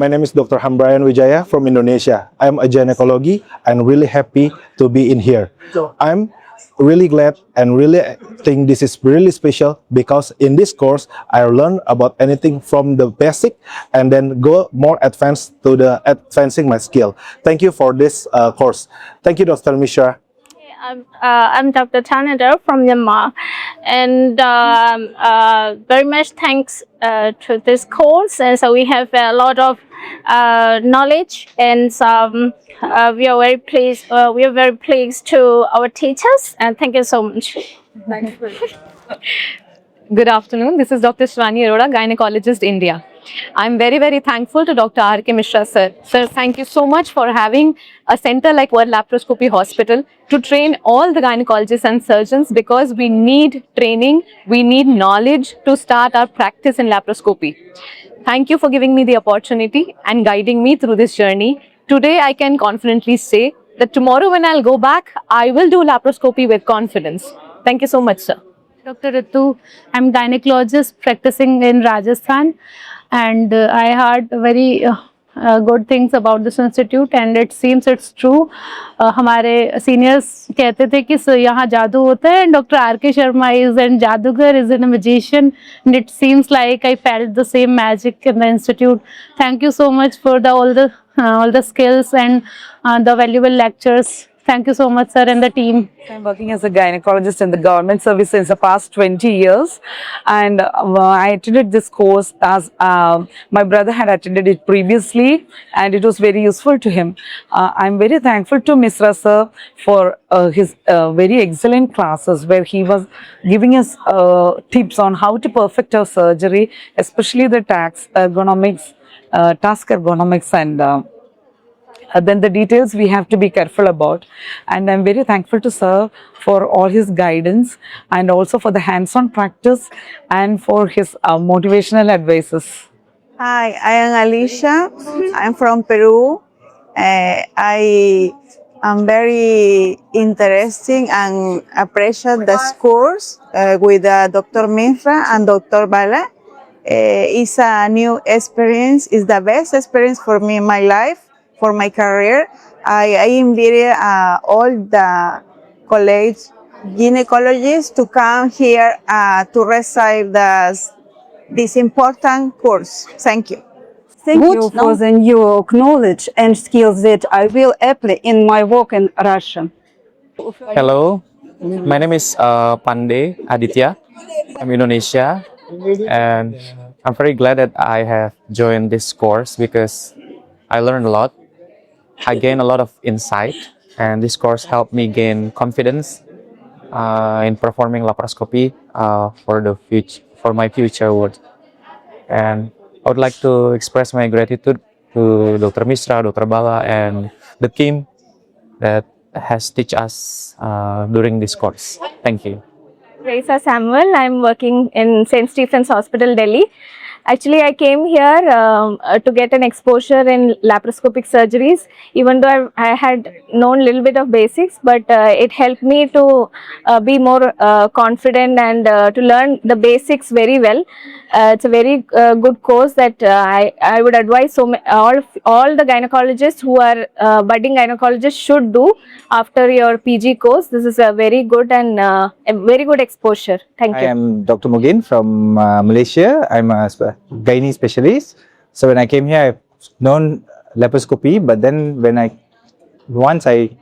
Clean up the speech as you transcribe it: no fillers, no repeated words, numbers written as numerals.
My name is Dr. Hambrayan Wijaya from Indonesia. I'm a gynecology and really happy to be in here. I'm really glad and really think this is really special because in this course I learn about anything from the basic and then go more advanced to the advancing my skill. Thank you for this course. Thank you, Dr. Mishra. I'm Dr. Tanada from Myanmar, and very much thanks to this course. And so we have a lot of knowledge, and we are very pleased. We are very pleased to our teachers, and thank you so much. Good afternoon. This is Dr. Shivani Arora, Gynecologist, India. I'm very thankful to Dr. R.K. Mishra, sir. Sir, thank you so much for having a center like World Laparoscopy Hospital to train all the gynecologists and surgeons, because we need training, we need knowledge to start our practice in laparoscopy. Thank you for giving me the opportunity and guiding me through this journey. Today, I can confidently say that tomorrow when I'll go back, I will do laparoscopy with confidence. Thank you so much, sir. Dr. Ritu, I'm gynecologist practicing in Rajasthan, and I heard very good things about this institute, and it seems it's true. हमारे seniors कहते थे कि यहाँ जादू होता है, and Dr. R.K. Sharma is a जादूगर, is a magician, and it seems like I felt the same magic in the institute. Thank you so much for all the skills and the valuable lectures. Thank you so much, sir, and the team. I'm working as a gynecologist in the government service since the past 20 years, and I attended this course as my brother had attended it previously, and it was very useful to him. I'm very thankful to Mishra sir for his very excellent classes, where he was giving us tips on how to perfect our surgery, especially the task ergonomics and then the details we have to be careful about. And I'm very thankful to sir for all his guidance, and also for the hands-on practice and for his motivational advices. Hi, I am Alicia. I'm from Peru. I am very interesting and appreciate this course with Dr. Mishra and Dr. Bala. It's a new experience. It's the best experience for me in my life. For my career, I invite all the college gynecologists to come here to receive this important course. Thank you. Thank you for the new knowledge and skills that I will apply in my work in Russia. Hello, my name is Pandey Aditya. I'm Indonesia, and I'm very glad that I have joined this course because I learned a lot. I gained a lot of insight, and this course helped me gain confidence in performing laparoscopy for my future work. And I would like to express my gratitude to Dr. Mishra, Dr. Bala, and the team that has taught us during this course. Thank you. Raisa Samuel. I'm working in St. Stephen's Hospital, Delhi. Actually, I came here to get an exposure in laparoscopic surgeries, even though I had known a little bit of basics, but it helped me to be more confident and to learn the basics very well. It's a very good course that I would advise all the gynecologists who are budding gynecologists should do after your PG course. This is a very good and a very good exposure. Thank you. I am Dr. Mugin from Malaysia. I'm a gynae specialist. So when I came here, I've known laparoscopy, but then when sorry?